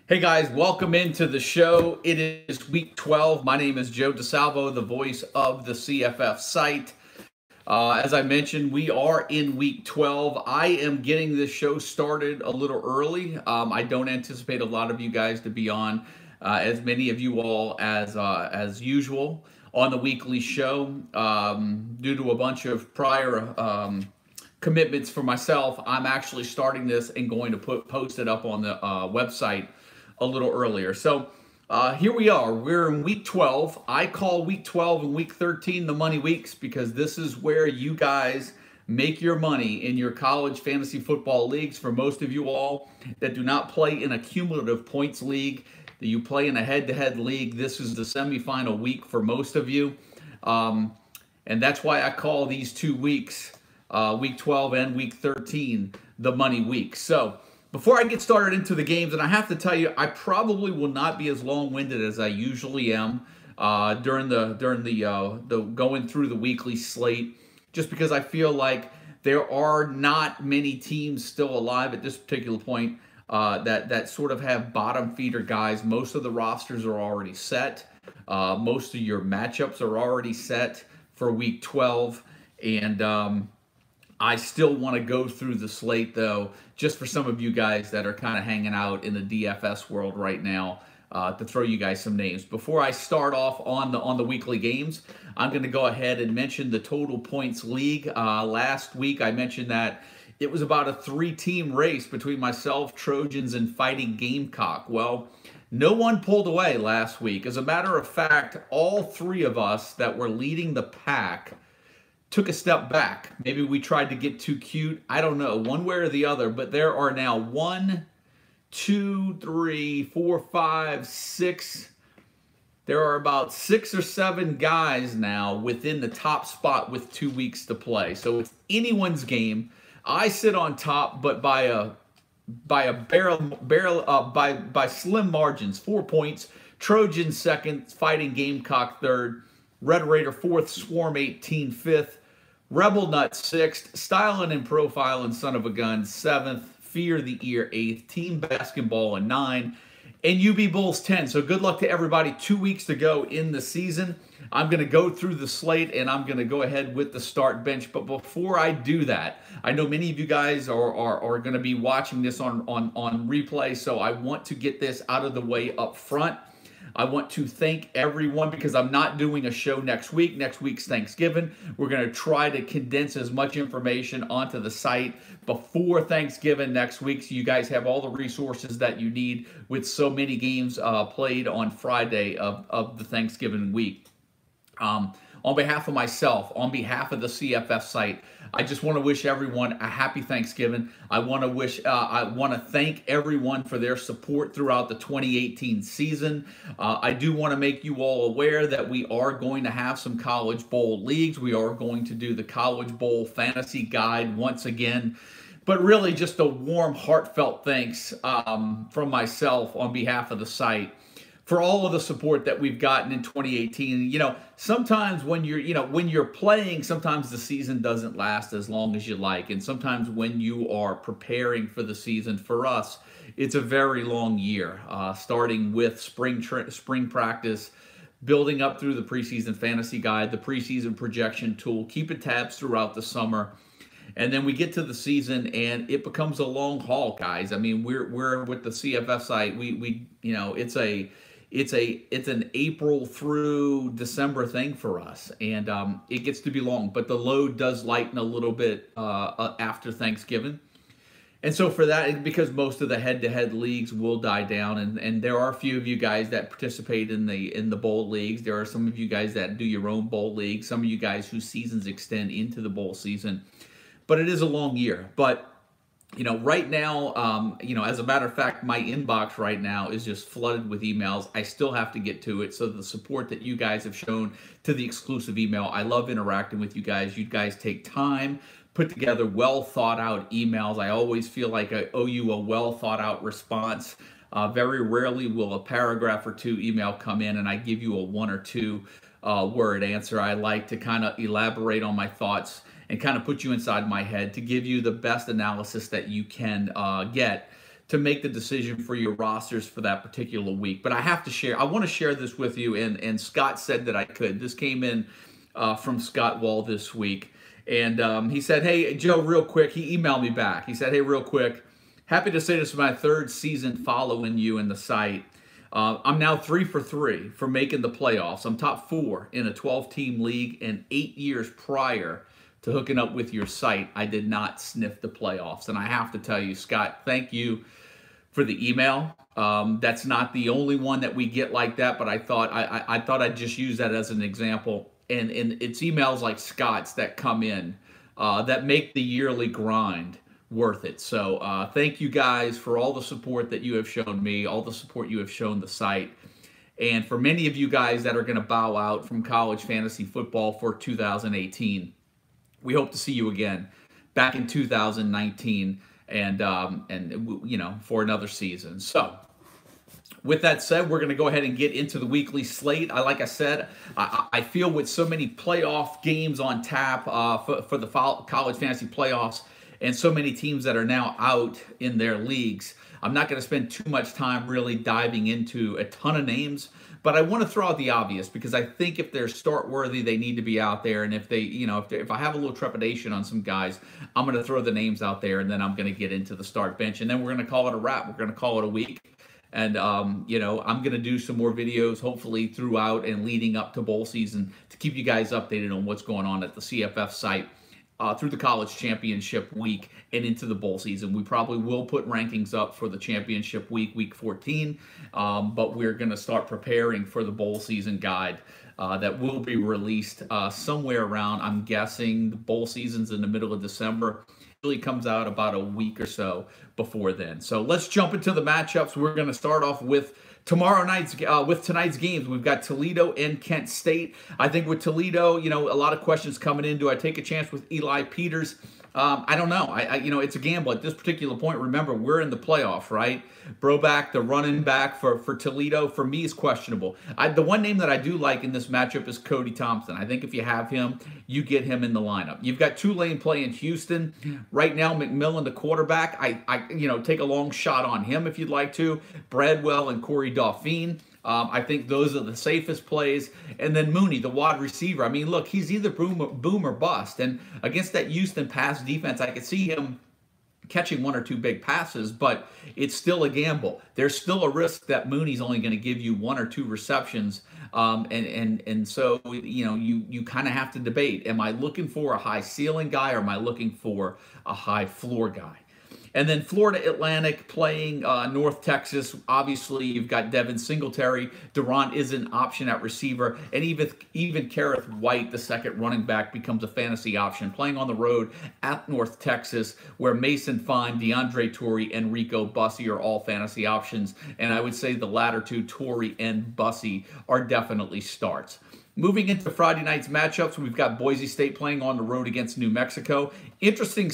Hey guys, welcome into the show. It is week 12. My name is Joe DeSalvo, the voice of the CFF site. As I mentioned, we are in week 12. I am getting this show started a little early. I don't anticipate a lot of you guys to be on, as many of you all as usual on the weekly show, due to a bunch of prior commitments for myself. I'm actually starting this and going to post it up on the website a little earlier. So here we are. We're in week 12. I call week 12 and week 13 the money weeks because this is where you guys make your money in your college fantasy football leagues. For most of you all that do not play in a cumulative points league, that you play in a head-to-head league, this is the semifinal week for most of you. And that's why I call these 2 weeks, week 12 and week 13, the money week. So before I get started into the games, and I have to tell you, I probably will not be as long-winded as I usually am during the going through the weekly slate, just because I feel like there are not many teams still alive at this particular point that sort of have bottom feeder guys. Most of the rosters are already set. Most of your matchups are already set for week 12, and I still want to go through the slate, though, just for some of you guys that are kind of hanging out in the DFS world right now, to throw you guys some names. Before I start off on the weekly games, I'm going to go ahead and mention the total points league. Last week, I mentioned that it was about a 3-team race between myself, Trojans, and Fighting Gamecock. Well, no one pulled away last week. As a matter of fact, all 3 of us that were leading the pack took a step back. Maybe we tried to get too cute. I don't know, one way or the other, but there are now 1, 2, 3, 4, 5, 6. There are about 6 or 7 guys now within the top spot with 2 weeks to play. So it's anyone's game. I sit on top, but by slim margins. 4 points. Trojan second, Fighting Gamecock third, Red Raider 4th, Swarm 18 5th, Rebel Nut 6th, Stylin' and Profilin' Son of a Gun 7th, Fear the Ear 8th, Team Basketball 9, and UB Bulls 10. So good luck to everybody. 2 weeks to go in the season. I'm going to go through the slate, and I'm going to go ahead with the start bench. But before I do that, I know many of you guys are going to be watching this on replay, so I want to get this out of the way up front. I want to thank everyone because I'm not doing a show next week. Next week's Thanksgiving. We're going to try to condense as much information onto the site before Thanksgiving next week, so you guys have all the resources that you need with so many games played on Friday of the Thanksgiving week. On behalf of myself, on behalf of the CFF site, I just want to wish everyone a happy Thanksgiving. I want to thank everyone for their support throughout the 2018 season. I do want to make you all aware that we are going to have some College Bowl leagues. We are going to do the College Bowl Fantasy Guide once again. But really just a warm, heartfelt thanks from myself on behalf of the site for all of the support that we've gotten in 2018. You know, sometimes when you're playing, sometimes the season doesn't last as long as you like. And sometimes when you are preparing for the season, for us, it's a very long year, starting with spring practice, building up through the preseason fantasy guide, the preseason projection tool, keeping tabs throughout the summer. And then we get to the season, and it becomes a long haul, guys. I mean, we're with the CFF site. It's an April through December thing for us, and it gets to be long. But the load does lighten a little bit after Thanksgiving. And so for that, because most of the head-to-head leagues will die down, and there are a few of you guys that participate in the bowl leagues. There are some of you guys that do your own bowl league. Some of you guys whose seasons extend into the bowl season. But it is a long year. But you know, right now, as a matter of fact, my inbox right now is just flooded with emails. I still have to get to it. So the support that you guys have shown to the exclusive email, I love interacting with you guys. You guys take time, put together well thought out emails. I always feel like I owe you a well thought out response. Very rarely will a paragraph or 2 email come in and I give you a 1 or 2 word answer. I like to kind of elaborate on my thoughts and kind of put you inside my head to give you the best analysis that you can get to make the decision for your rosters for that particular week. But I want to share this with you, and Scott said that I could. This came in from Scott Wall this week. And he said, hey, Joe, real quick, he emailed me back. He said, hey, real quick, happy to say this is my 3rd season following you in the site. I'm now 3 for 3 for making the playoffs. I'm top 4 in a 12-team league, and 8 years prior to hooking up with your site, I did not sniff the playoffs. And I have to tell you, Scott, thank you for the email. That's not the only one that we get like that, but I thought I'd just use that as an example. And it's emails like Scott's that come in that make the yearly grind worth it. So thank you guys for all the support that you have shown me, all the support you have shown the site. And for many of you guys that are going to bow out from college fantasy football for 2018, we hope to see you again back in 2019 and you know, for another season. So with that said, we're going to go ahead and get into the weekly slate. Like I said, I feel with so many playoff games on tap for the college fantasy playoffs and so many teams that are now out in their leagues, I'm not going to spend too much time really diving into a ton of names. But I want to throw out the obvious because I think if they're start worthy, they need to be out there. And if they, you know, if I have a little trepidation on some guys, I'm going to throw the names out there, and then I'm going to get into the start bench, and then we're going to call it a wrap. We're going to call it a week. And, you know, I'm going to do some more videos, hopefully throughout and leading up to bowl season to keep you guys updated on what's going on at the CFF site through the college championship week and into the bowl season. We probably will put rankings up for the championship week, week 14, but we're going to start preparing for the bowl season guide that will be released somewhere around, I'm guessing, the bowl season's in the middle of December. Really comes out about a week or so before then. So let's jump into the matchups. We're going to start off with tonight's games. We've got Toledo and Kent State. I think with Toledo, you know, a lot of questions coming in. Do I take a chance with Eli Peters? I don't know. You know, it's a gamble at this particular point. Remember, we're in the playoff, right? Broback, the running back for Toledo, for me is questionable. The one name that I do like in this matchup is Cody Thompson. I think if you have him, you get him in the lineup. You've got Tulane playing Houston right now. McMillan, the quarterback. I you know, take a long shot on him if you'd like to. Bradwell and Corey Dauphine. I think those are the safest plays. And then Mooney, the wide receiver. I mean, look, he's either boom or bust. And against that Houston pass defense, I could see him catching 1 or 2 big passes, but it's still a gamble. There's still a risk that Mooney's only going to give you 1 or 2 receptions. And so, you know, you kind of have to debate. Am I looking for a high ceiling guy, or am I looking for a high floor guy? And then Florida Atlantic playing North Texas. Obviously, you've got Devin Singletary. Durant is an option at receiver. And even Kareth White, the second running back, becomes a fantasy option. Playing on the road at North Texas, where Mason Fine, DeAndre Torrey, and Rico Bussey are all fantasy options. And I would say the latter two, Torrey and Bussey, are definitely starts. Moving into Friday night's matchups, we've got Boise State playing on the road against New Mexico. Interesting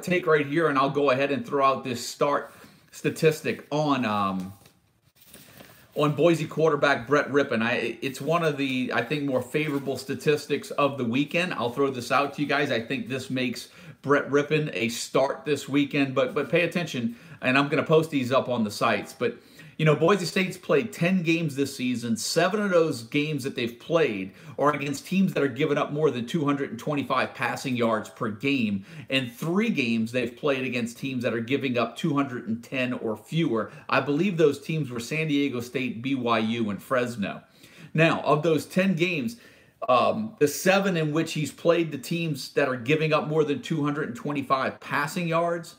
take right here, and I'll go ahead and throw out this start statistic on Boise quarterback Brett Rippon. It's one of the, I think, more favorable statistics of the weekend. I'll throw this out to you guys. I think this makes Brett Rippon a start this weekend, but pay attention, and I'm going to post these up on the sites. But you know, Boise State's played 10 games this season. 7 of those games that they've played are against teams that are giving up more than 225 passing yards per game. And 3 games they've played against teams that are giving up 210 or fewer. I believe those teams were San Diego State, BYU, and Fresno. Now, of those 10 games, the 7 in which he's played the teams that are giving up more than 225 passing yards,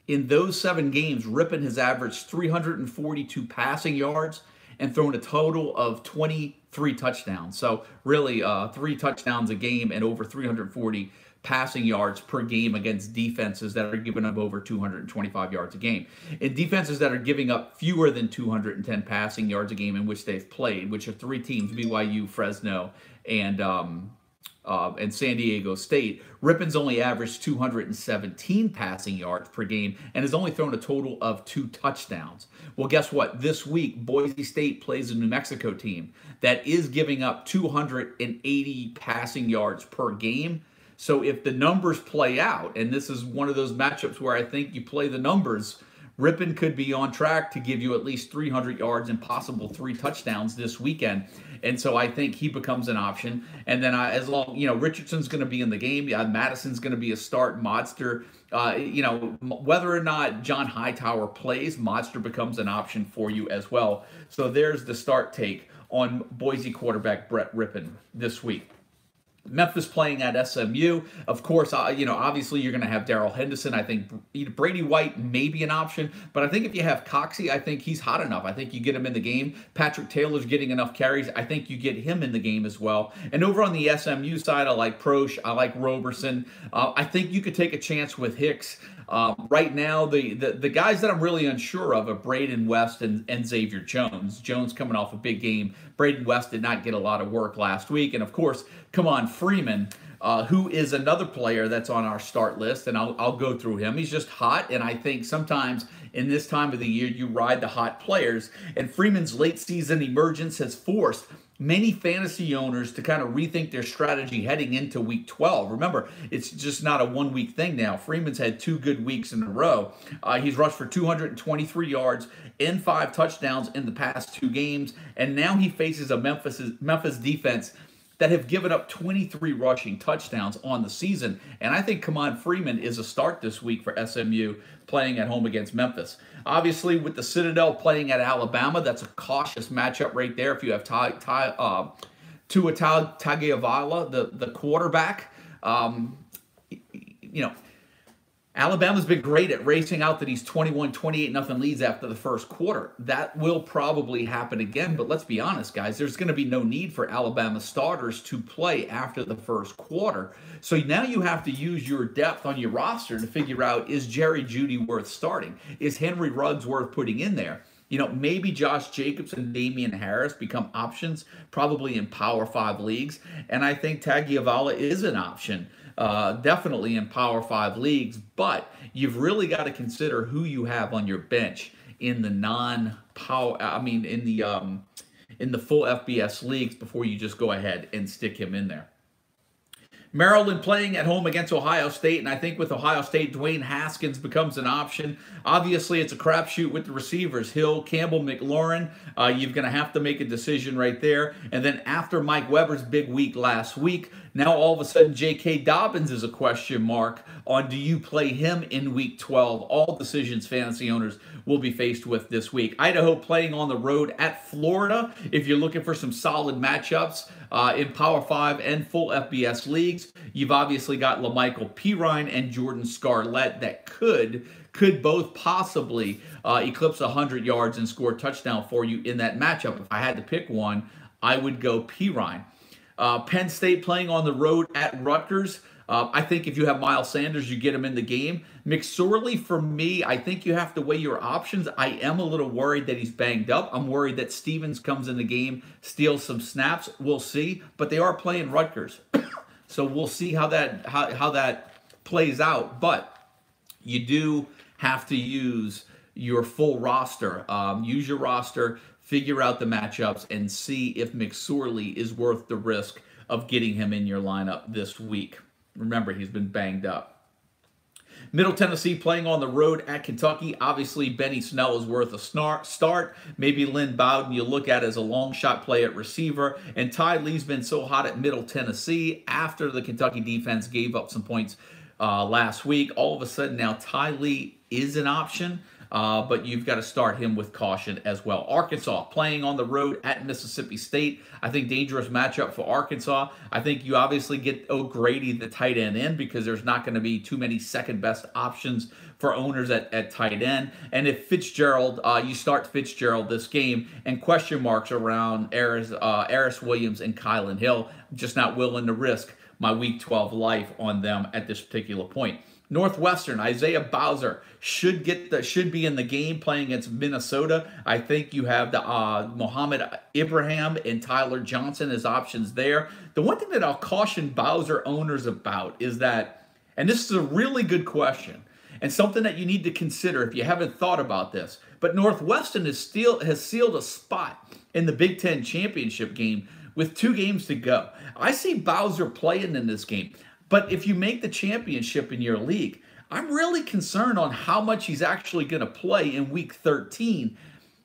in those 7 games, Rippon has averaged 342 passing yards and thrown a total of 23 touchdowns. So really 3 touchdowns a game and over 340 passing yards per game against defenses that are giving up over 225 yards a game. In defenses that are giving up fewer than 210 passing yards a game in which they've played, which are 3 teams, BYU, Fresno, and San Diego State, Rippon's only averaged 217 passing yards per game and has only thrown a total of 2 touchdowns. Well, guess what? This week, Boise State plays a New Mexico team that is giving up 280 passing yards per game. So if the numbers play out, and this is one of those matchups where I think you play the numbers Ripon could be on track to give you at least 300 yards and possible 3 touchdowns this weekend. And so I think he becomes an option. And then as long, Richardson's going to be in the game. Madison's going to be a start. Modster, whether or not John Hightower plays, Modster becomes an option for you as well. So there's the start take on Boise quarterback Brett Ripon this week. Memphis playing at SMU. Of course, obviously you're going to have Darrell Henderson. I think Brady White may be an option, but I think if you have Coxie, I think he's hot enough. I think you get him in the game. Patrick Taylor's getting enough carries. I think you get him in the game as well. And over on the SMU side, I like Proche. I like Roberson. I think you could take a chance with Hicks. Right now, the guys that I'm really unsure of are Braden West and Xavier Jones. Jones coming off a big game. Braden West did not get a lot of work last week. And of course, come on, Freeman, who is another player that's on our start list, and I'll go through him. He's just hot, and I think sometimes in this time of the year, you ride the hot players. And Freeman's late season emergence has forced many fantasy owners to kind of rethink their strategy heading into week 12. Remember, it's just not a one-week thing now. Freeman's had 2 good weeks in a row. He's rushed for 223 yards and 5 touchdowns in the past 2 games, and now he faces a Memphis defense that have given up 23 rushing touchdowns on the season. And I think Kamon Freeman is a start this week for SMU playing at home against Memphis. Obviously, with the Citadel playing at Alabama, that's a cautious matchup right there. If you have Tua Tagovailoa, the quarterback, Alabama's been great at racing out to these 21-28-0 leads after the first quarter. That will probably happen again, but let's be honest, guys. There's going to be no need for Alabama starters to play after the first quarter. So now you have to use your depth on your roster to figure out, is Jerry Jeudy worth starting? Is Henry Ruggs worth putting in there? Maybe Josh Jacobs and Damian Harris become options, probably in Power 5 leagues. And I think Tagovailoa is an option. Definitely in Power 5 leagues, but you've really got to consider who you have on your bench in the non-power, in the full FBS leagues before you just go ahead and stick him in there. Maryland playing at home against Ohio State, and I think with Ohio State, Dwayne Haskins becomes an option. Obviously, it's a crapshoot with the receivers. Hill, Campbell, McLaurin, you're going to have to make a decision right there. And then after Mike Weber's big week last week, now all of a sudden J.K. Dobbins is a question mark on, do you play him in week 12? All decisions fantasy owners will be faced with this week. Idaho playing on the road at Florida. If you're looking for some solid matchups in Power 5 and full FBS leagues, you've obviously got LaMichael Pirine and Jordan Scarlett that could both possibly eclipse 100 yards and score a touchdown for you in that matchup. If I had to pick one, I would go Pirine. Penn State playing on the road at Rutgers. I think if you have Miles Sanders, you get him in the game. McSorley, for me, I think you have to weigh your options. I am a little worried that he's banged up. I'm worried that Stevens comes in the game, steals some snaps. We'll see. But they are playing Rutgers. So we'll see how that plays out. But you do have to use your full roster. Use your roster, figure out the matchups, and see if McSorley is worth the risk of getting him in your lineup this week. Remember, he's been banged up. Middle Tennessee playing on the road at Kentucky. Obviously, Benny Snell is worth a start. Maybe Lynn Bowden you look at as a long shot play at receiver. And Ty Lee's been so hot at Middle Tennessee after the Kentucky defense gave up some points last week. All of a sudden now Ty Lee is an option. But you've got to start him with caution as well. Arkansas playing on the road at Mississippi State. I think dangerous matchup for Arkansas. I think you obviously get O'Grady, the tight end, in because there's not going to be too many second-best options for owners at tight end. And if Fitzgerald, you start Fitzgerald this game, and question marks around Aris Williams and Kylan Hill. I'm just not willing to risk my Week 12 life on them at this particular point. Northwestern, Isaiah Bowser should be in the game playing against Minnesota. I think you have the Mohamed Ibrahim and Tyler Johnson as options there. The one thing that I'll caution Bowser owners about is that, and this is a really good question, and something that you need to consider if you haven't thought about this, but Northwestern has sealed a spot in the Big Ten championship game with 2 games to go. I see Bowser playing in this game. But if you make the championship in your league, I'm really concerned on how much he's actually going to play in week 13,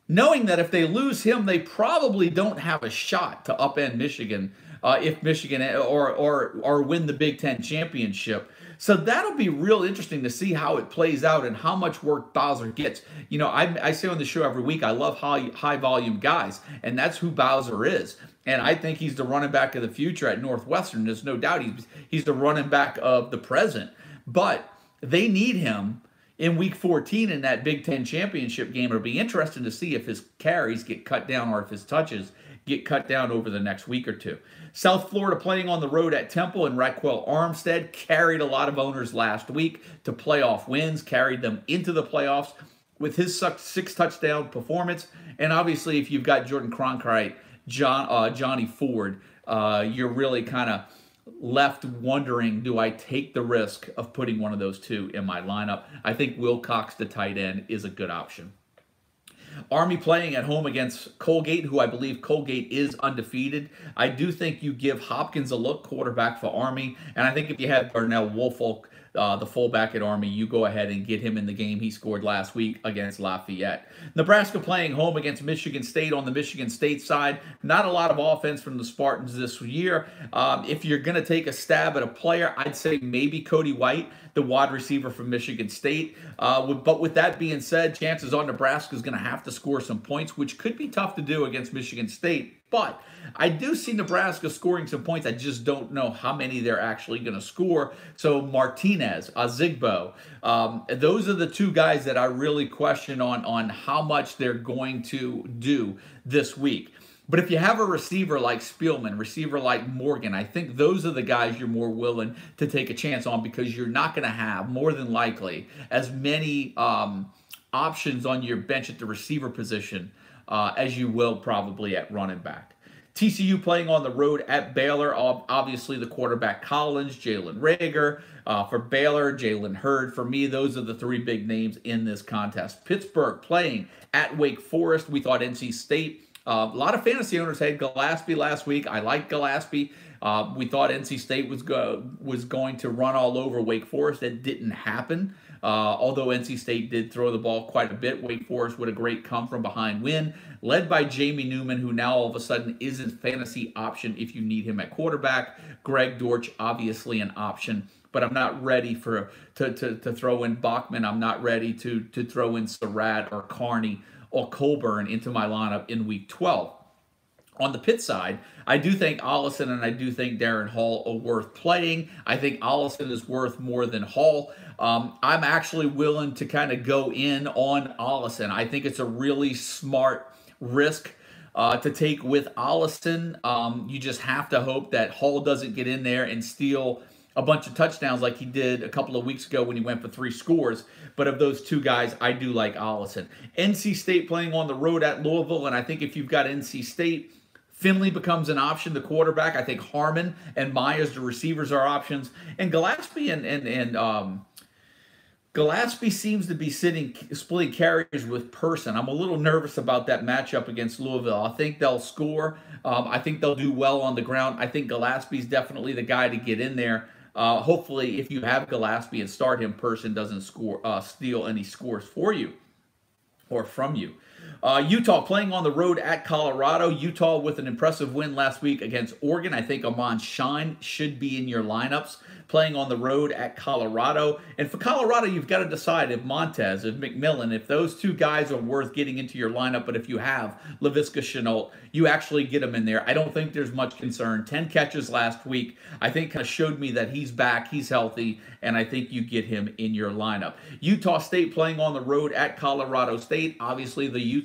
knowing that if they lose him, they probably don't have a shot to upend Michigan if Michigan or win the Big Ten championship. So that'll be real interesting to see how it plays out and how much work Bowser gets. You know, I say on the show every week, I love high volume guys, and that's who Bowser is. And I think he's the running back of the future at Northwestern. There's no doubt he's the running back of the present. But they need him in week 14 in that Big Ten championship game. It'll be interesting to see if his carries get cut down or if his touches get cut down over the next week or two. South Florida playing on the road at Temple, and Raquel Armstead carried a lot of owners last week to playoff wins, carried them into the playoffs with his 6 touchdown performance. And obviously, if you've got Jordan Cronkite, Johnny Ford, you're really kind of left wondering, do I take the risk of putting one of those two in my lineup? I think Wilcox, the tight end, is a good option. Army playing at home against Colgate, who I believe Colgate is undefeated. I do think you give Hopkins a look, quarterback for Army. And I think if you have Darnell Woolfolk, the fullback at Army, you go ahead and get him in the game he scored last week against Lafayette. Nebraska playing home against Michigan State on the Michigan State side. Not a lot of offense from the Spartans this year. If you're going to take a stab at a player, I'd say maybe Cody White, the wide receiver from Michigan State. But with that being said, chances are Nebraska is going to have to score some points, which could be tough to do against Michigan State. But I do see Nebraska scoring some points. I just don't know how many they're actually going to score. So Martinez, Ozigbo, those are the two guys that I really question on how much they're going to do this week. But if you have a receiver like Spielman, receiver like Morgan, I think those are the guys you're more willing to take a chance on, because you're not going to have, more than likely, as many options on your bench at the receiver position as you will probably at running back. TCU playing on the road at Baylor. Obviously, the quarterback Collins, Jalen Reagor. For Baylor, Jalen Hurd. For me, those are the 3 big names in this contest. Pittsburgh playing at Wake Forest. We thought NC State. A lot of fantasy owners had Gillespie last week. I like Gillespie. We thought NC State was going to run all over Wake Forest. That didn't happen. Although NC State did throw the ball quite a bit, Wake Forest with a great come-from-behind win, led by Jamie Newman, who now all of a sudden is a fantasy option if you need him at quarterback. Greg Dortch, obviously an option, but I'm not ready to throw in Bachman. I'm not ready to throw in Surratt or Carney or Colburn into my lineup in Week 12. On the Pitt side, I do think Ollison and I do think Darren Hall are worth playing. I think Ollison is worth more than Hall. I'm actually willing to kind of go in on Ollison. I think it's a really smart risk to take with Ollison. You just have to hope that Hall doesn't get in there and steal a bunch of touchdowns like he did a couple of weeks ago when he went for 3 scores. But of those 2 guys, I do like Ollison. NC State playing on the road at Louisville, and I think if you've got NC State, Finley becomes an option, the quarterback. I think Harmon and Myers, the receivers, are options. And Gillespie Gillespie seems to be splitting carries with Person. I'm a little nervous about that matchup against Louisville. I think they'll score. I think they'll do well on the ground. I think Gillespie's definitely the guy to get in there. Hopefully, if you have Gillespie and start him, Person doesn't steal any scores for you or from you. Utah playing on the road at Colorado. Utah with an impressive win last week against Oregon. I think Amon Shine should be in your lineups playing on the road at Colorado. And for Colorado, you've got to decide if Montez, if McMillan, if those 2 guys are worth getting into your lineup. But if you have Laviska Shenault, you actually get him in there. I don't think there's much concern. 10 catches last week, I think kind of showed me that he's back, he's healthy, and I think you get him in your lineup. Utah State playing on the road at Colorado State. Obviously, the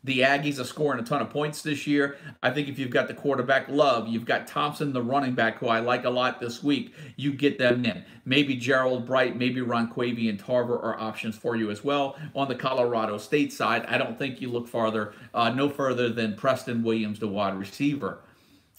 the Aggies are scoring a ton of points this year. I think if you've got the quarterback Love, you've got Thompson, the running back, who I like a lot this week, you get them in. Maybe Gerald Bright, maybe Ronquavian and Tarver are options for you as well. On the Colorado State side, I don't think you look no further than Preston Williams, the wide receiver.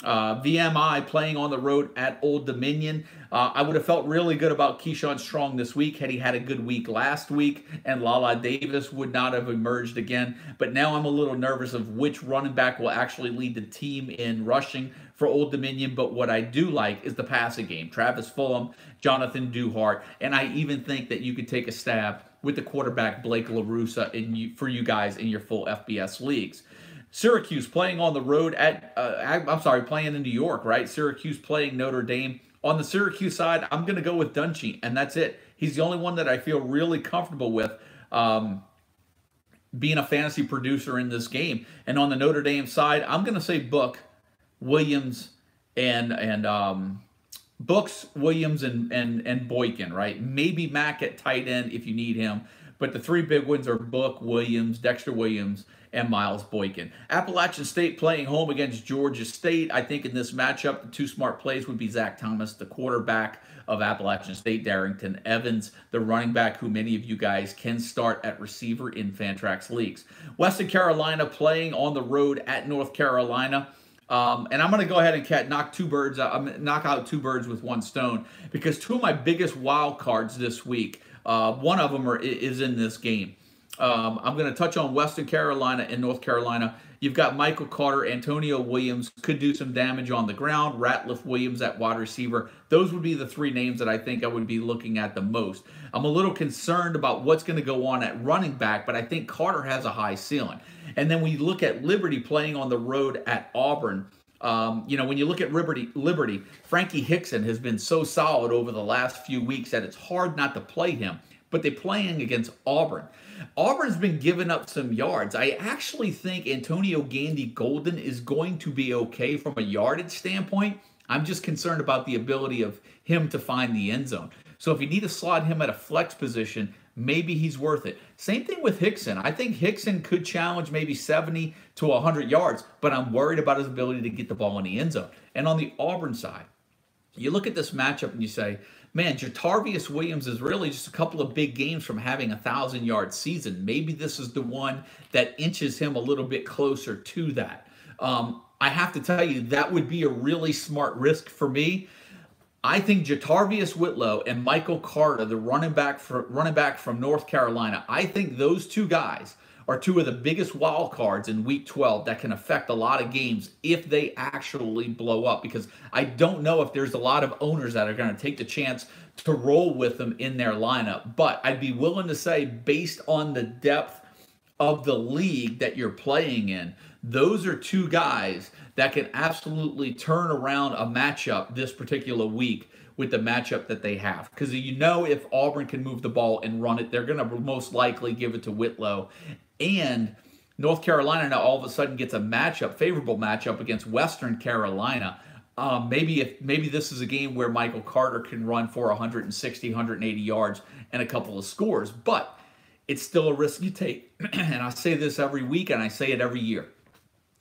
VMI playing on the road at Old Dominion. I would have felt really good about Keyshawn Strong this week had he had a good week last week, and Lala Davis would not have emerged again. But now I'm a little nervous of which running back will actually lead the team in rushing for Old Dominion. But what I do like is the passing game. Travis Fulham, Jonathan Duhart, and I even think that you could take a stab with the quarterback Blake LaRussa for you guys in your full FBS leagues. Syracuse playing on the road playing in New York, right? Syracuse playing Notre Dame. On the Syracuse side, I'm going to go with Dungy, and that's it. He's the only one that I feel really comfortable with being a fantasy producer in this game. And on the Notre Dame side, I'm going to say Book, Williams, and Books, Williams, and Boykin, right? Maybe Mack at tight end if you need him. But the three big ones are Book, Williams, Dexter Williams, and Miles Boykin. Appalachian State playing home against Georgia State. I think in this matchup, the two smart plays would be Zach Thomas, the quarterback of Appalachian State, Darrington Evans, the running back who many of you guys can start at receiver in Fantrax leagues. Western Carolina playing on the road at North Carolina. And I'm going to go ahead and knock out two birds with one stone, because two of my biggest wild cards this week, one of them is in this game. I'm going to touch on Western Carolina and North Carolina. You've got Michael Carter, Antonio Williams could do some damage on the ground, Ratliff Williams at wide receiver. Those would be the three names that I think I would be looking at the most. I'm a little concerned about what's going to go on at running back, but I think Carter has a high ceiling. And then when you look at Liberty playing on the road at Auburn, when you look at Liberty, Frankie Hickson has been so solid over the last few weeks that it's hard not to play him. But they're playing against Auburn. Auburn's been giving up some yards. I actually think Antonio Gandy Golden is going to be okay from a yardage standpoint. I'm just concerned about the ability of him to find the end zone. So if you need to slot him at a flex position, maybe he's worth it. Same thing with Hickson. I think Hickson could challenge maybe 70 to 100 yards, but I'm worried about his ability to get the ball in the end zone. And on the Auburn side, you look at this matchup and you say, man, Jartavius Williams is really just a couple of big games from having a 1,000-yard season. Maybe this is the one that inches him a little bit closer to that. I have to tell you, that would be a really smart risk for me. I think Jartavius Whitlow and Michael Carter, the running back from North Carolina, I think those two guys are two of the biggest wild cards in Week 12 that can affect a lot of games if they actually blow up, because I don't know if there's a lot of owners that are going to take the chance to roll with them in their lineup. But I'd be willing to say, based on the depth of the league that you're playing in, those are two guys that can absolutely turn around a matchup this particular week with the matchup that they have. Because if Auburn can move the ball and run it, they're going to most likely give it to Whitlow. And North Carolina now all of a sudden gets a favorable matchup against Western Carolina. Maybe this is a game where Michael Carter can run for 160, 180 yards and a couple of scores. But it's still a risk you take. And I say this every week, and I say it every year.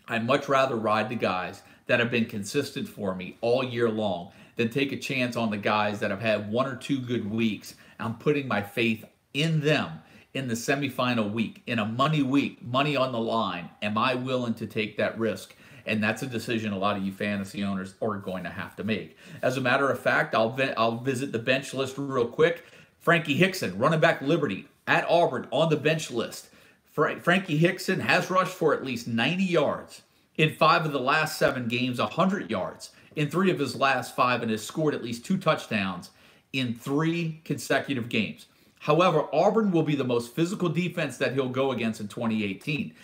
I'd much rather ride the guys that have been consistent for me all year long than take a chance on the guys that have had one or two good weeks. I'm putting my faith in them in the semifinal week, in a money week, money on the line. Am I willing to take that risk? And that's a decision a lot of you fantasy owners are going to have to make. As a matter of fact, I'll visit the bench list real quick. Frankie Hickson, running back Liberty at Auburn, on the bench list. Frankie Hickson has rushed for at least 90 yards in 5 of the last 7 games, 100 yards in 3 of his last 5, and has scored at least 2 touchdowns in 3 consecutive games. However, Auburn will be the most physical defense that he'll go against in 2018.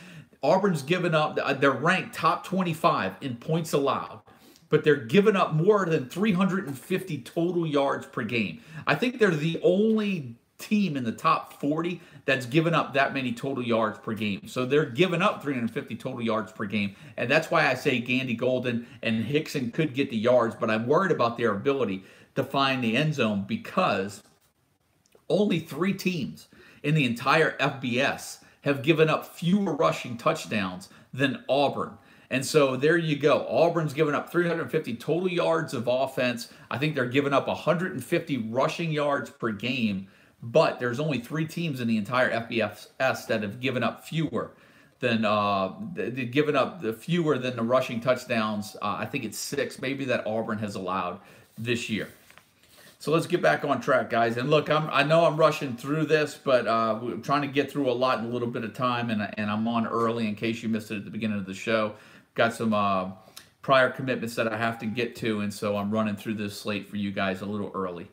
Auburn's given up, they're ranked top 25 in points allowed, but they're giving up more than 350 total yards per game. I think they're the only team in the top 40 that's given up that many total yards per game. So they're giving up 350 total yards per game. And that's why I say Gandy Golden and Hickson could get the yards, but I'm worried about their ability to find the end zone, because only 3 teams in the entire FBS have given up fewer rushing touchdowns than Auburn. And so there you go. Auburn's given up 350 total yards of offense. I think they're giving up 150 rushing yards per game. But there's only 3 teams in the entire FBS that have given up fewer than they've given up the fewer than the rushing touchdowns. I think it's 6, maybe, that Auburn has allowed this year. So let's get back on track, guys. And look, I know I'm rushing through this, but we're trying to get through a lot in a little bit of time, and I'm on early in case you missed it at the beginning of the show. Got some prior commitments that I have to get to, and so I'm running through this slate for you guys a little early.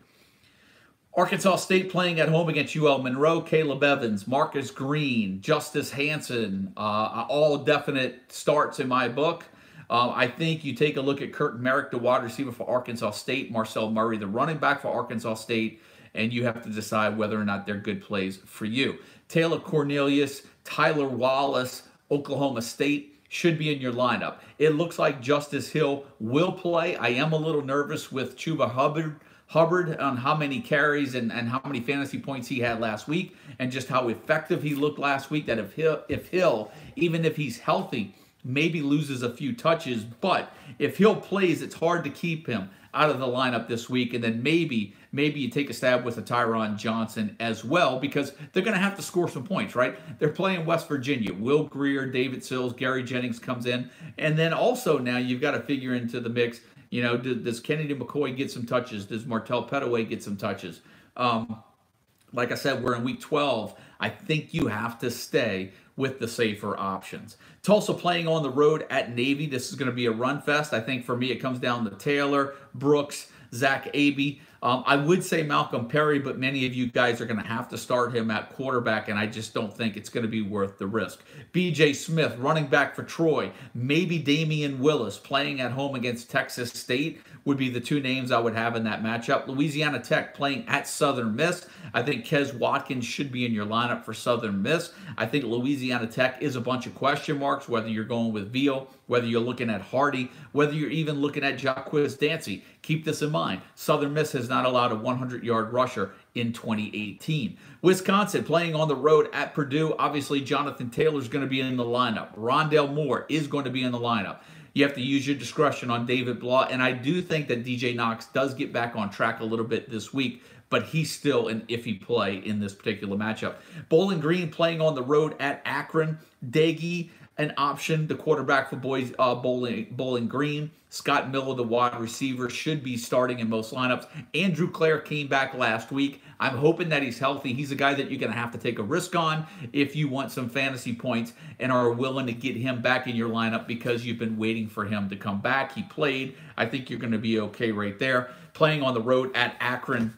Arkansas State playing at home against UL Monroe. Caleb Evans, Marcus Green, Justice Hanson, all definite starts in my book. I think you take a look at Kurt Merrick, the wide receiver for Arkansas State, Marcel Murray, the running back for Arkansas State, and you have to decide whether or not they're good plays for you. Taylor Cornelius, Tyler Wallace, Oklahoma State should be in your lineup. It looks like Justice Hill will play. I am a little nervous with Chuba Hubbard on how many carries and how many fantasy points he had last week, and just how effective he looked last week, that if Hill, even if he's healthy, maybe loses a few touches, but if Hill plays, it's hard to keep him out of the lineup this week. And then maybe you take a stab with a Tyron Johnson as well, because they're going to have to score some points, right? They're playing West Virginia. Will Greer, David Sills, Gary Jennings comes in. And then also now you've got to figure into the mix, you know, does Kennedy McCoy get some touches? Does Martell Pettaway get some touches? Like I said, we're in week 12. I think you have to stay with the safer options. Tulsa playing on the road at Navy. This is going to be a run fest. I think for me, it comes down to Taylor, Brooks, Zach Abey. I would say Malcolm Perry, but many of you guys are going to have to start him at quarterback, and I just don't think it's going to be worth the risk. B.J. Smith, running back for Troy. Maybe Damian Willis playing at home against Texas State would be the two names I would have in that matchup. Louisiana Tech playing at Southern Miss. I think Kez Watkins should be in your lineup for Southern Miss. I think Louisiana Tech is a bunch of question marks, whether you're going with Veal, whether you're looking at Hardy, whether you're even looking at Jacquizz Dancy. Keep this in mind. Southern Miss has not allowed a 100-yard rusher in 2018. Wisconsin playing on the road at Purdue. Obviously, Jonathan Taylor is going to be in the lineup. Rondale Moore is going to be in the lineup. You have to use your discretion on David Blah, and I do think that DJ Knox does get back on track a little bit this week, but he's still an iffy play in this particular matchup. Bowling Green playing on the road at Akron. Daggy, an option, the quarterback for Bowling Green. Scott Miller, the wide receiver, should be starting in most lineups. Andrew Clare came back last week. I'm hoping that he's healthy. He's a guy that you're going to have to take a risk on if you want some fantasy points and are willing to get him back in your lineup because you've been waiting for him to come back. He played. I think you're going to be okay right there. Playing on the road at Akron.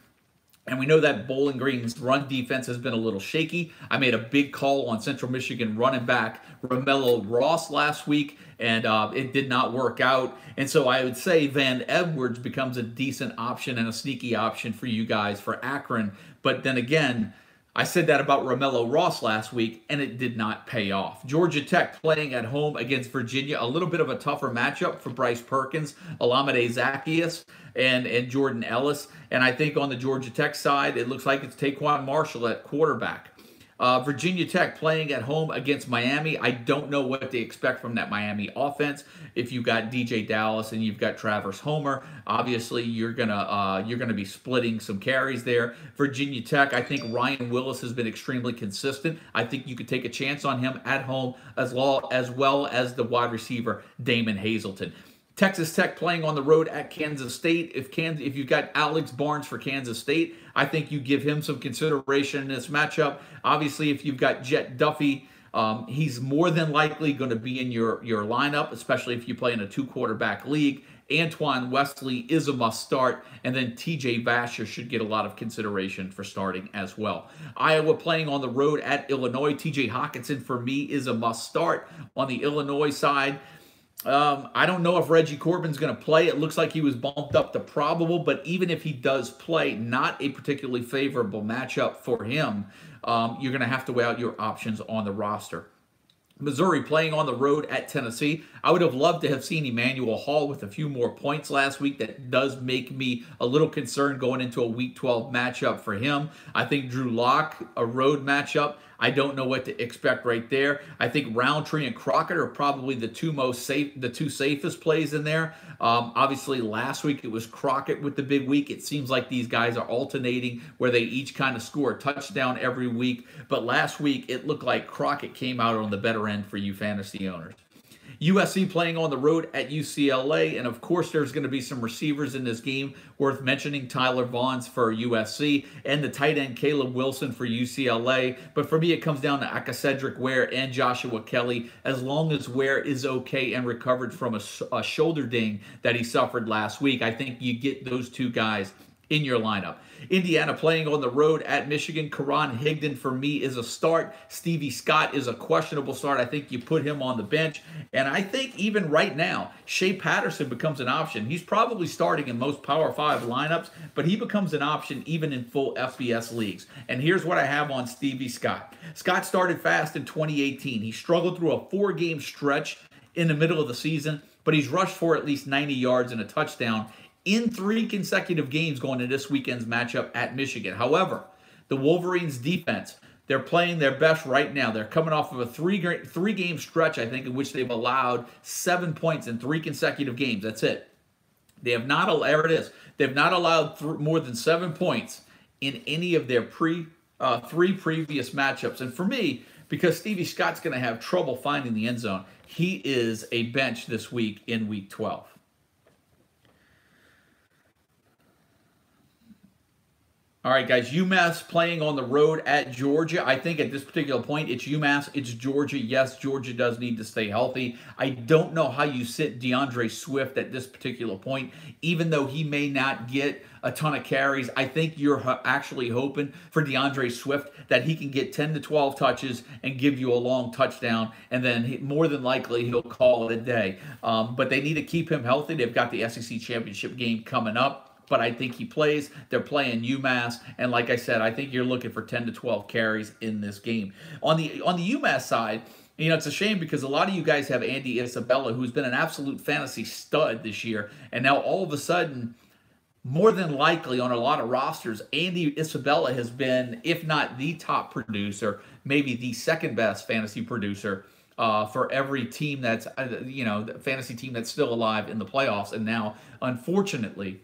And we know that Bowling Green's run defense has been a little shaky. I made a big call on Central Michigan running back Romello Ross last week, and it did not work out. And so I would say Van Edwards becomes a decent option and a sneaky option for you guys for Akron. But then again, I said that about Romello Ross last week, and it did not pay off. Georgia Tech playing at home against Virginia. A little bit of a tougher matchup for Bryce Perkins, Olamide Zaccheaus, and Jordan Ellis. And I think on the Georgia Tech side, it looks like it's Taquan Marshall at quarterback. Virginia Tech playing at home against Miami. I don't know what to expect from that Miami offense. If you've got DJ Dallas and you've got Travis Homer, obviously you're gonna be splitting some carries there. Virginia Tech, I think Ryan Willis has been extremely consistent. I think you could take a chance on him at home as well as the wide receiver Damon Hazleton. Texas Tech playing on the road at Kansas State. If you've got Alex Barnes for Kansas State, I think you give him some consideration in this matchup. Obviously, if you've got Jet Duffy, he's more than likely going to be in your lineup, especially if you play in a 2-quarterback league. Antoine Wesley is a must start, and then TJ Vasher should get a lot of consideration for starting as well. Iowa playing on the road at Illinois. TJ Hawkinson for me is a must start on the Illinois side. I don't know if Reggie Corbin's going to play. It looks like he was bumped up to probable, but even if he does play, not a particularly favorable matchup for him. You're going to have to weigh out your options on the roster. Missouri playing on the road at Tennessee. I would have loved to have seen Emmanuel Hall with a few more points last week. That does make me a little concerned going into a Week 12 matchup for him. I think Drew Lock, a road matchup, I don't know what to expect right there. I think Roundtree and Crockett are probably the two safest plays in there. Obviously, last week it was Crockett with the big week. It seems like these guys are alternating where they each kind of score a touchdown every week. But last week it looked like Crockett came out on the better end for you fantasy owners. USC playing on the road at UCLA, and of course there's going to be some receivers in this game worth mentioning. Tyler Vaughn's for USC and the tight end Caleb Wilson for UCLA. But for me, it comes down to Cedric Ware and Joshua Kelly, as long as Ware is okay and recovered from a shoulder ding that he suffered last week. I think you get those two guys in your lineup. Indiana playing on the road at Michigan. Karan Higdon for me is a start. Stevie Scott is a questionable start. I think you put him on the bench. And I think even right now, Shea Patterson becomes an option. He's probably starting in most Power 5 lineups, but he becomes an option even in full FBS leagues. And here's what I have on Stevie Scott. Scott started fast in 2018. He struggled through a 4-game stretch in the middle of the season, but he's rushed for at least 90 yards and a touchdown in 3 consecutive games going into this weekend's matchup at Michigan. However, the Wolverines defense, they're playing their best right now. They're coming off of a three-game stretch, I think, in which they've allowed 7 points in 3 consecutive games. That's it. They have not, there it is. They've not allowed more than 7 points in any of their 3 previous matchups. And for me, because Stevie Scott's going to have trouble finding the end zone, he is a bench this week in Week 12. All right, guys, UMass playing on the road at Georgia. I think at this particular point, it's UMass, it's Georgia. Yes, Georgia does need to stay healthy. I don't know how you sit DeAndre Swift at this particular point, even though he may not get a ton of carries. I think you're actually hoping for DeAndre Swift that he can get 10 to 12 touches and give you a long touchdown, and then more than likely he'll call it a day. But they need to keep him healthy. They've got the SEC championship game coming up. But I think he plays. They're playing UMass, and like I said, I think you're looking for 10 to 12 carries in this game. On the UMass side, you know, it's a shame because a lot of you guys have Andy Isabella, who's been an absolute fantasy stud this year, and now all of a sudden, more than likely on a lot of rosters, Andy Isabella has been, if not the top producer, maybe the second best fantasy producer for every team that's, the fantasy team that's still alive in the playoffs. And now, unfortunately,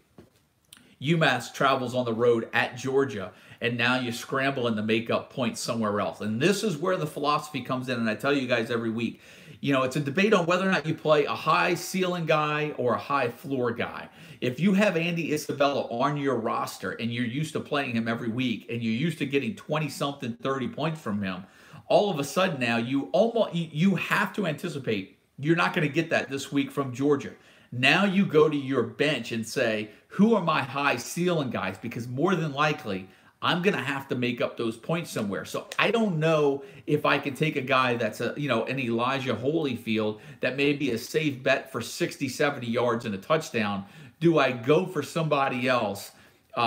UMass travels on the road at Georgia, and now you're scrambling to make up points somewhere else. And this is where the philosophy comes in, and I tell you guys every week, you know, it's a debate on whether or not you play a high ceiling guy or a high floor guy. If you have Andy Isabella on your roster and you're used to playing him every week and you're used to getting 20-something, 30 points from him, all of a sudden now you have to anticipate you're not going to get that this week from Georgia. Now you go to your bench and say, who are my high ceiling guys? Because more than likely, I'm going to have to make up those points somewhere. So I don't know if I can take a guy that's an Elijah Holyfield that may be a safe bet for 60, 70 yards and a touchdown. Do I go for somebody else? Do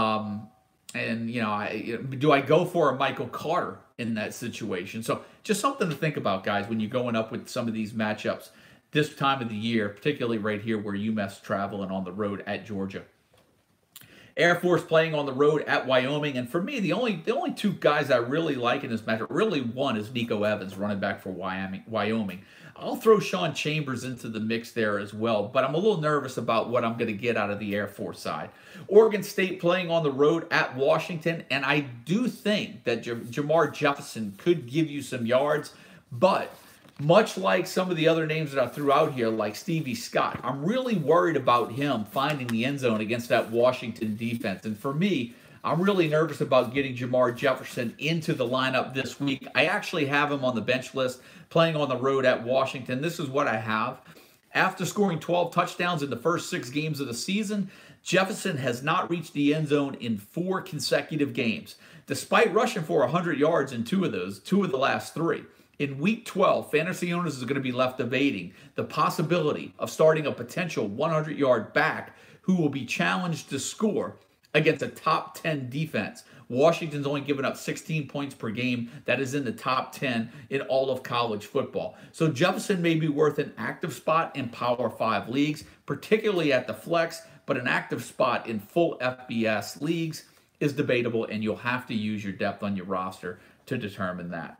I go for a Michael Carter in that situation? So just something to think about, guys, when you're going up with some of these matchups this time of the year, particularly right here where UMass traveling on the road at Georgia. Air Force playing on the road at Wyoming. And for me, the only 2 guys I really like in this matchup, really one is Nico Evans, running back for Wyoming. I'll throw Sean Chambers into the mix there as well, but I'm a little nervous about what I'm going to get out of the Air Force side. Oregon State playing on the road at Washington, and I do think that Jamar Jefferson could give you some yards, but much like some of the other names that I threw out here, like Stevie Scott, I'm really worried about him finding the end zone against that Washington defense. And for me, I'm really nervous about getting Jamar Jefferson into the lineup this week. I actually have him on the bench list playing on the road at Washington. This is what I have. After scoring 12 touchdowns in the first 6 games of the season, Jefferson has not reached the end zone in 4 consecutive games, despite rushing for 100 yards in 2 of the last 3. In Week 12, fantasy owners is going to be left debating the possibility of starting a potential 100-yard back who will be challenged to score against a top 10 defense. Washington's only given up 16 points per game. That is in the top 10 in all of college football. So Jefferson may be worth an active spot in Power 5 leagues, particularly at the flex, but an active spot in full FBS leagues is debatable, and you'll have to use your depth on your roster to determine that.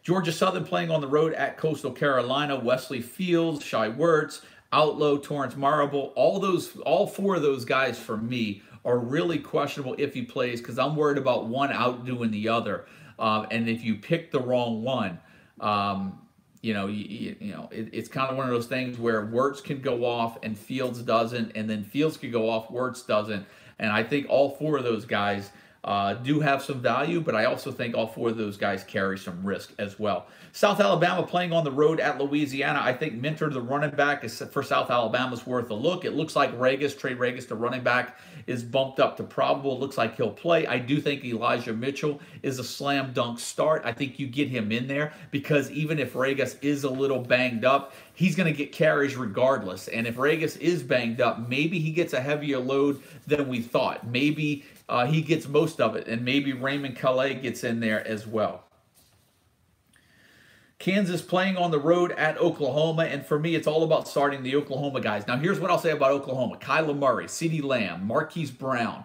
Georgia Southern playing on the road at Coastal Carolina. Wesley Fields, Shai Wertz, Outlaw, Torrance Marable. All four of those guys for me are really questionable if he plays, because I'm worried about one outdoing the other. And if you pick the wrong one, it's kind of one of those things where Wirtz can go off and Fields doesn't, and then Fields could go off, Wirtz doesn't. And I think all four of those guys do have some value, but I also think all four of those guys carry some risk as well. South Alabama playing on the road at Louisiana. I think Minter, the running back, is for South Alabama, is worth a look. It looks like Trey Regas, the running back, is bumped up to probable. It looks like he'll play. I do think Elijah Mitchell is a slam dunk start. I think you get him in there because even if Regas is a little banged up, he's going to get carries regardless. And if Regas is banged up, maybe he gets a heavier load than we thought. Maybe he gets most of it, and maybe Raymond Calais gets in there as well. Kansas playing on the road at Oklahoma, and for me, it's all about starting the Oklahoma guys. Now, here's what I'll say about Oklahoma. Kyler Murray, CeeDee Lamb, Marquise Brown,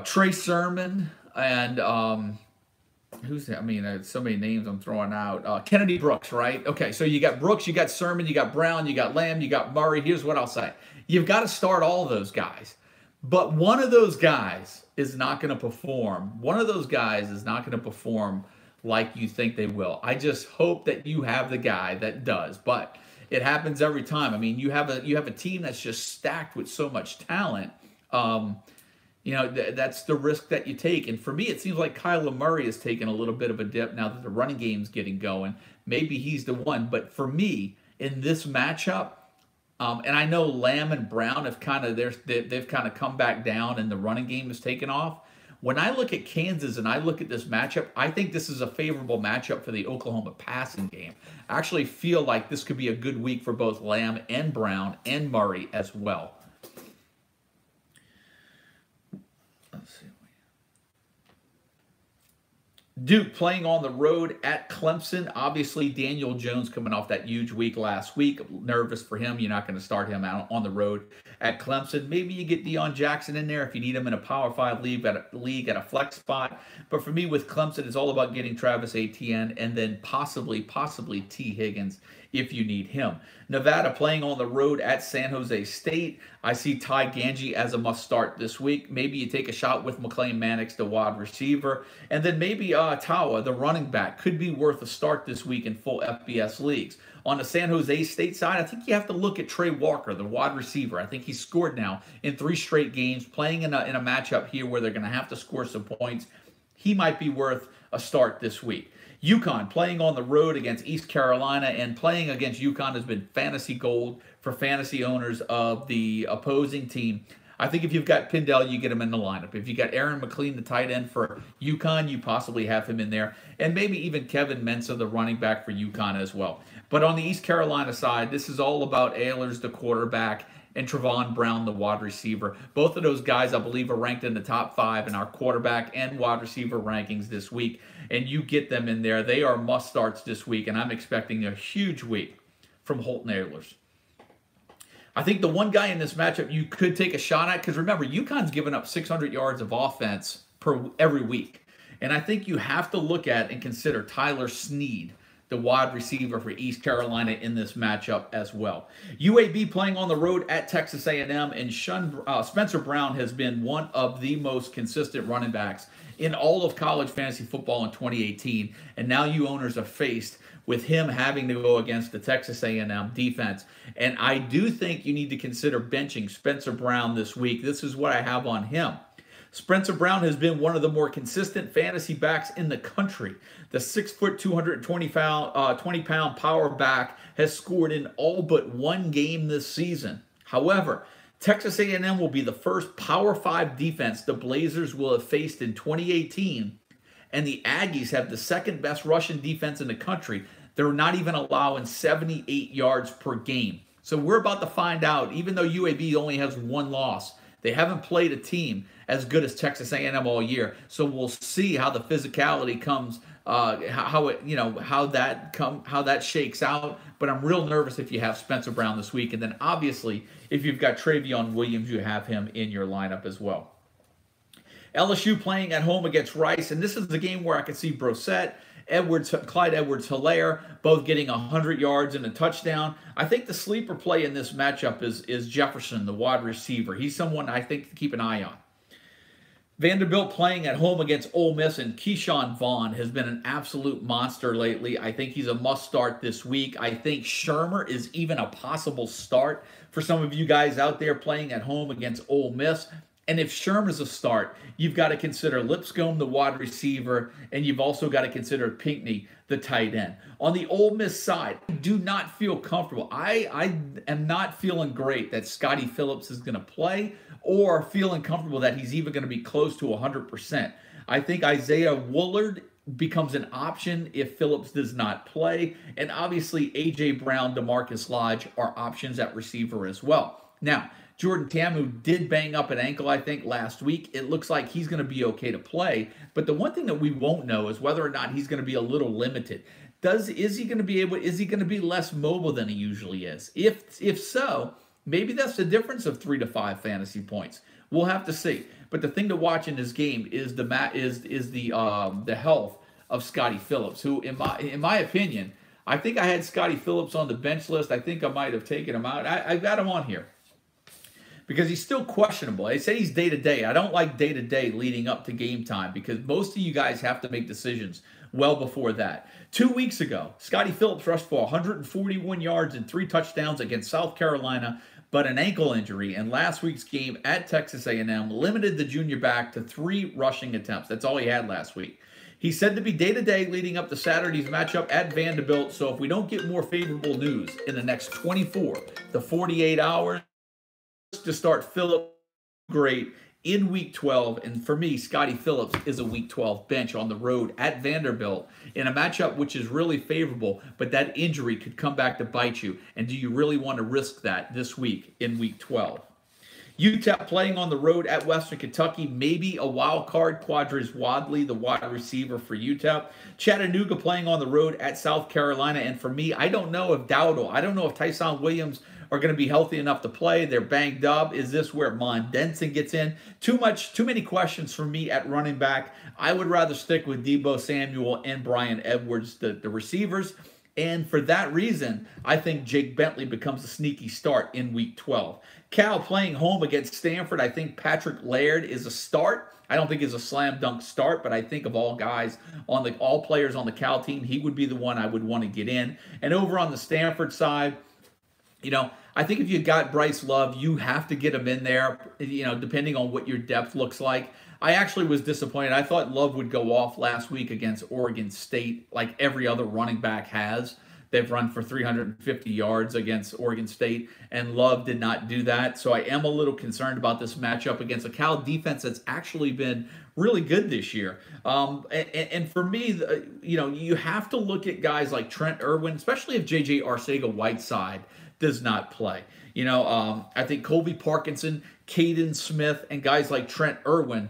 Trey Sermon, and who's that? I mean, so many names I'm throwing out. Kennedy Brooks, right? Okay, so you got Brooks, you got Sermon, you got Brown, you got Lamb, you got Murray. Here's what I'll say. You've got to start all of those guys. But one of those guys is not going to perform. One of those guys is not going to perform like you think they will. I just hope that you have the guy that does. But it happens every time. I mean, you have a team that's just stacked with so much talent. That's the risk that you take. And for me, it seems like Kyler Murray has taken a little bit of a dip now that the running game's getting going. Maybe he's the one. But for me, in this matchup, and I know Lamb and Brown have they've kind of come back down and the running game has taken off. When I look at Kansas and I look at this matchup, I think this is a favorable matchup for the Oklahoma passing game. I actually feel like this could be a good week for both Lamb and Brown and Murray as well. Let's see. Duke playing on the road at Clemson. Obviously, Daniel Jones coming off that huge week last week. Nervous for him. You're not going to start him out on the road at Clemson. Maybe you get Deion Jackson in there if you need him in a Power 5 league at a flex spot. But for me with Clemson, it's all about getting Travis Etienne and then possibly T. Higgins if you need him. Nevada playing on the road at San Jose State. I see Ty Ganji as a must-start this week. Maybe you take a shot with McLean Mannix, the wide receiver. And then maybe Tawa, the running back, could be worth a start this week in full FBS leagues. On the San Jose State side, I think you have to look at Trey Walker, the wide receiver. I think he's scored now in 3 straight games, playing in a matchup here where they're going to have to score some points. He might be worth a start this week. UConn playing on the road against East Carolina, and playing against UConn has been fantasy gold for fantasy owners of the opposing team. I think if you've got Pindell, you get him in the lineup. If you got Aaron McLean, the tight end for UConn, you possibly have him in there. And maybe even Kevin Mensah, the running back for UConn as well. But on the East Carolina side, this is all about Ehlers, the quarterback, and Trevon Brown, the wide receiver. Both of those guys, I believe, are ranked in the top 5 in our quarterback and wide receiver rankings this week. And you get them in there. They are must-starts this week, and I'm expecting a huge week from Holton Ehlers. I think the one guy in this matchup you could take a shot at, because remember, UConn's given up 600 yards of offense every week. And I think you have to look at and consider Tyler Snead, the wide receiver for East Carolina, in this matchup as well. UAB playing on the road at Texas A&M, and Spencer Brown has been one of the most consistent running backs in all of college fantasy football in 2018, and now you owners are faced with him having to go against the Texas A&M defense. And I do think you need to consider benching Spencer Brown this week. This is what I have on him. Spencer Brown has been one of the more consistent fantasy backs in the country. The 6', 220-pound power back has scored in all but one game this season. However, Texas A&M will be the first Power 5 defense the Blazers will have faced in 2018, and the Aggies have the second best rushing defense in the country. They're not even allowing 78 yards per game. So we're about to find out, even though UAB only has 1 loss, they haven't played a team as good as Texas A&M all year. So we'll see how the physicality comes, how that shakes out. But I'm real nervous if you have Spencer Brown this week. And then obviously, if you've got Travion Williams, you have him in your lineup as well. LSU playing at home against Rice, and this is the game where I could see Brissett, Clyde Edwards-Helaire both getting 100 yards and a touchdown. I think the sleeper play in this matchup is Jefferson, the wide receiver. He's someone I think to keep an eye on. Vanderbilt playing at home against Ole Miss, and Keyshawn Vaughn has been an absolute monster lately. I think he's a must-start this week. I think Shermer is even a possible start for some of you guys out there playing at home against Ole Miss. And if Shermer's a start, you've got to consider Lipscomb, the wide receiver, and you've also got to consider Pinckney, the tight end. On the Ole Miss side, I do not feel comfortable. I am not feeling great that Scotty Phillips is going to play, or feeling comfortable that he's even going to be close to 100%. I think Isaiah Woolard becomes an option if Phillips does not play. And obviously, A.J. Brown, DeMarcus Lodge are options at receiver as well. Now, Jordan Tamu did bang up an ankle, I think, last week. It looks like he's going to be okay to play. But the one thing that we won't know is whether or not he's going to be a little limited. Is he going to be less mobile than he usually is? If so, maybe that's the difference of 3 to 5 fantasy points. We'll have to see. But the thing to watch in this game is the health of Scotty Phillips, who, in my opinion, I think I had Scotty Phillips on the bench list. I think I might have taken him out. I've got him on here because he's still questionable. They say he's day-to-day. I don't like day-to-day leading up to game time because most of you guys have to make decisions well before that. 2 weeks ago, Scotty Phillips rushed for 141 yards and 3 touchdowns against South Carolina, but an ankle injury in last week's game at Texas A&M limited the junior back to 3 rushing attempts. That's all he had last week. He's said to be day-to-day leading up to Saturday's matchup at Vanderbilt, so if we don't get more favorable news in the next 24 to 48 hours, to start Phillips great in Week 12, and for me, Scotty Phillips is a Week 12 bench on the road at Vanderbilt in a matchup which is really favorable, but that injury could come back to bite you, and do you really want to risk that this week in Week 12? UTEP playing on the road at Western Kentucky, maybe a wild card. Quadris Wadley, the wide receiver for UTEP. Chattanooga playing on the road at South Carolina, and for me, I don't know if Tyson Williams are going to be healthy enough to play. They're banged up. Is this where Mon Denson gets in? Too many questions for me at running back. I would rather stick with Deebo Samuel and Brian Edwards, the receivers. And for that reason, I think Jake Bentley becomes a sneaky start in Week 12. Cal playing home against Stanford. I think Patrick Laird is a start. I don't think he's a slam dunk start, but I think of all players on the Cal team, he would be the one I would want to get in. And over on the Stanford side, I think if you got Bryce Love, you have to get him in there, depending on what your depth looks like. I actually was disappointed. I thought Love would go off last week against Oregon State like every other running back has. They've run for 350 yards against Oregon State, and Love did not do that. So I am a little concerned about this matchup against a Cal defense that's actually been really good this year. And for me, you have to look at guys like Trent Irwin, especially if J.J. Arcega-Whiteside does not play. I think Colby Parkinson, Caden Smith, and guys like Trent Irwin,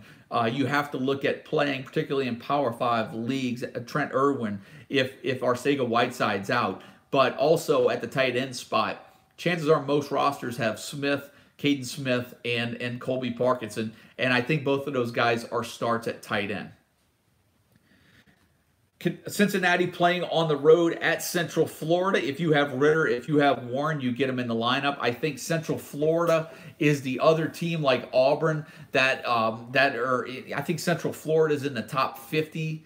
you have to look at playing, particularly in Power 5 leagues, Trent Irwin, if Arcega-Whiteside's out. But also at the tight end spot, chances are most rosters have Smith, Caden Smith, and Colby Parkinson. And I think both of those guys are starts at tight end. Cincinnati playing on the road at Central Florida. If you have Ritter, if you have Warren, you get them in the lineup. I think Central Florida is the other team like Auburn I think Central Florida is in the top 50,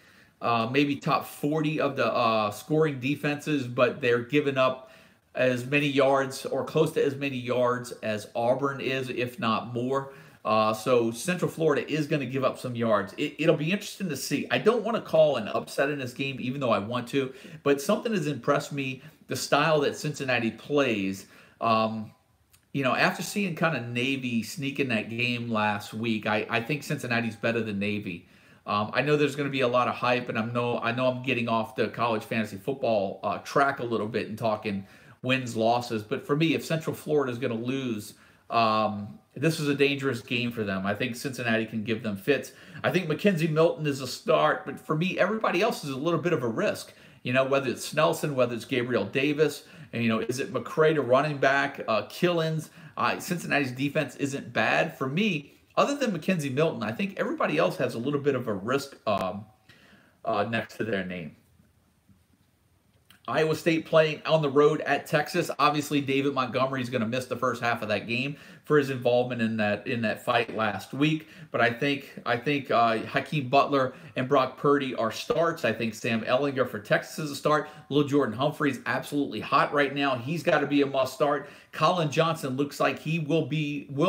maybe top 40 of the scoring defenses, but they're giving up as many yards or close to as many yards as Auburn is, if not more. So Central Florida is going to give up some yards. It'll be interesting to see. I don't want to call an upset in this game, even though I want to, but something has impressed me, the style that Cincinnati plays. After seeing kind of Navy sneak in that game last week, I think Cincinnati's better than Navy. I know there's going to be a lot of hype, and I know I'm getting off the college fantasy football track a little bit and talking wins, losses. But for me, if Central Florida is going to lose, this is a dangerous game for them. I think Cincinnati can give them fits. I think McKenzie Milton is a start, but for me, everybody else is a little bit of a risk. Whether it's Snelson, whether it's Gabriel Davis, and, is it McCray to running back, Killins? Cincinnati's defense isn't bad. For me, other than Mackenzie Milton, I think everybody else has a little bit of a risk next to their name. Iowa State playing on the road at Texas. Obviously, David Montgomery is going to miss the first half of that game for his involvement in that fight last week. But I think Hakeem Butler and Brock Purdy are starts. I think Sam Ehlinger for Texas is a start. Lil Jordan Humphrey's absolutely hot right now. He's got to be a must start. Colin Johnson looks like he will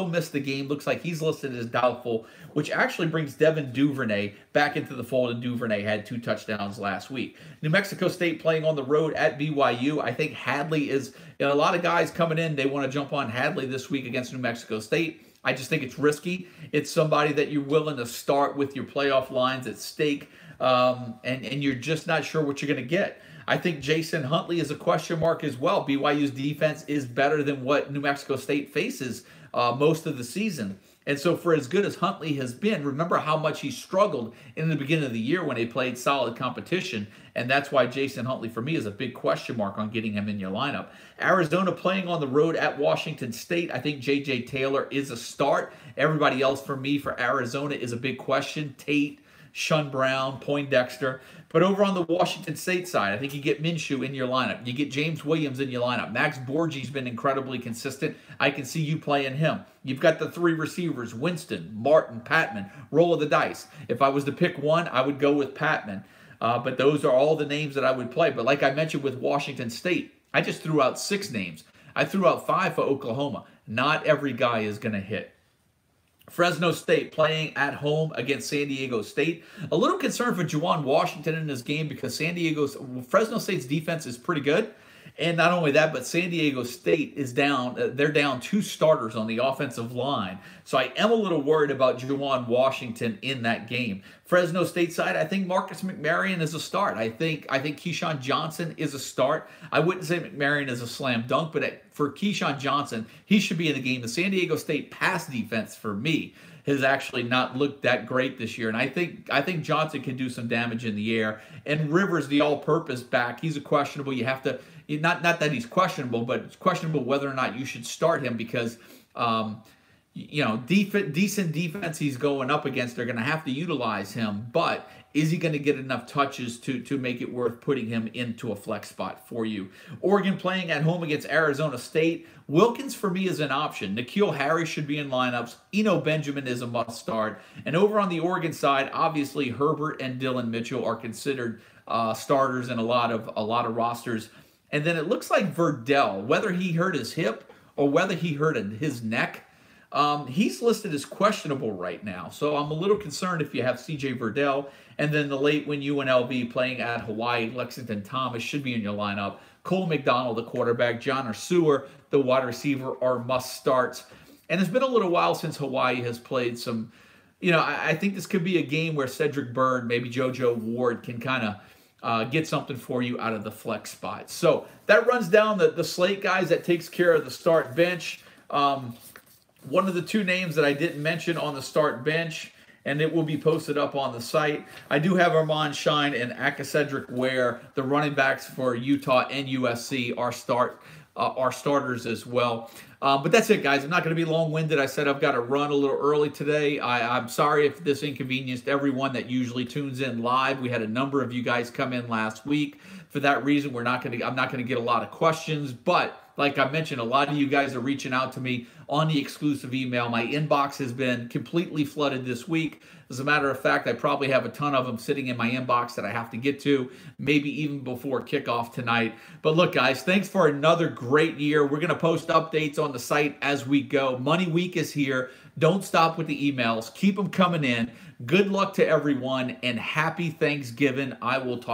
miss the game. Looks like he's listed as doubtful, which actually brings Devin Duvernay back into the fold, and Duvernay had 2 touchdowns last week. New Mexico State playing on the road at BYU. I think Hadley is, a lot of guys coming in, they want to jump on Hadley this week against New Mexico State. I just think it's risky. It's somebody that you're willing to start with your playoff lines at stake, and you're just not sure what you're going to get. I think Jason Huntley is a question mark as well. BYU's defense is better than what New Mexico State faces most of the season. And so for as good as Huntley has been, remember how much he struggled in the beginning of the year when they played solid competition. And that's why Jason Huntley, for me, is a big question mark on getting him in your lineup. Arizona playing on the road at Washington State. I think J.J. Taylor is a start. Everybody else for me for Arizona is a big question. Tate, Shun Brown, Poindexter. But over on the Washington State side, I think you get Minshew in your lineup. You get James Williams in your lineup. Max Borghi's been incredibly consistent. I can see you playing him. You've got the 3 receivers, Winston, Martin, Patman. Roll of the dice. If I was to pick one, I would go with Patman. But those are all the names that I would play. But like I mentioned with Washington State, I just threw out 6 names. I threw out 5 for Oklahoma. Not every guy is going to hit. Fresno State playing at home against San Diego State. A little concerned for Juwan Washington in this game because Fresno State's defense is pretty good. And not only that, but San Diego State is down. They're down 2 starters on the offensive line. So I am a little worried about Juwan Washington in that game. Fresno State side, I think Marcus McMaryion is a start. I think Keyshawn Johnson is a start. I wouldn't say McMaryion is a slam dunk, but for Keyshawn Johnson, he should be in the game. The San Diego State pass defense, for me, has actually not looked that great this year. And I think Johnson can do some damage in the air. And Rivers, the all-purpose back, he's a questionable. You have to, not that he's questionable, but it's questionable whether or not you should start him because, decent defense he's going up against, they're going to have to utilize him. But is he going to get enough touches to make it worth putting him into a flex spot for you? Oregon playing at home against Arizona State. Wilkins, for me, is an option. N'Keal Harry should be in lineups. Eno Benjamin is a must start. And over on the Oregon side, obviously Herbert and Dylan Mitchell are considered starters in a lot of rosters. And then it looks like Verdell, whether he hurt his hip or whether he hurt his neck, he's listed as questionable right now. So I'm a little concerned if you have C.J. Verdell. And then the late when UNLV playing at Hawaii, Lexington Thomas should be in your lineup. Cole McDonald, the quarterback, John Ursua, the wide receiver, are must starts. And it's been a little while since Hawaii has played some, I think this could be a game where Cedric Byrd, maybe JoJo Ward can kind of get something for you out of the flex spot. So that runs down the slate, guys. That takes care of the start bench. One of the 2 names that I didn't mention on the start bench, and it will be posted up on the site. I do have Armand Shine and Cedric Ware, the running backs for Utah and USC, are starters as well. But that's it, guys. I'm not going to be long-winded. I said I've got to run a little early today. I'm sorry if this inconvenienced everyone that usually tunes in live. We had a number of you guys come in last week. For that reason, I'm not going to get a lot of questions. But like I mentioned, a lot of you guys are reaching out to me on the exclusive email. My inbox has been completely flooded this week. As a matter of fact, I probably have a ton of them sitting in my inbox that I have to get to, maybe even before kickoff tonight. But look, guys, thanks for another great year. We're going to post updates on the site as we go. Money Week is here. Don't stop with the emails. Keep them coming in. Good luck to everyone, and happy Thanksgiving. I will talk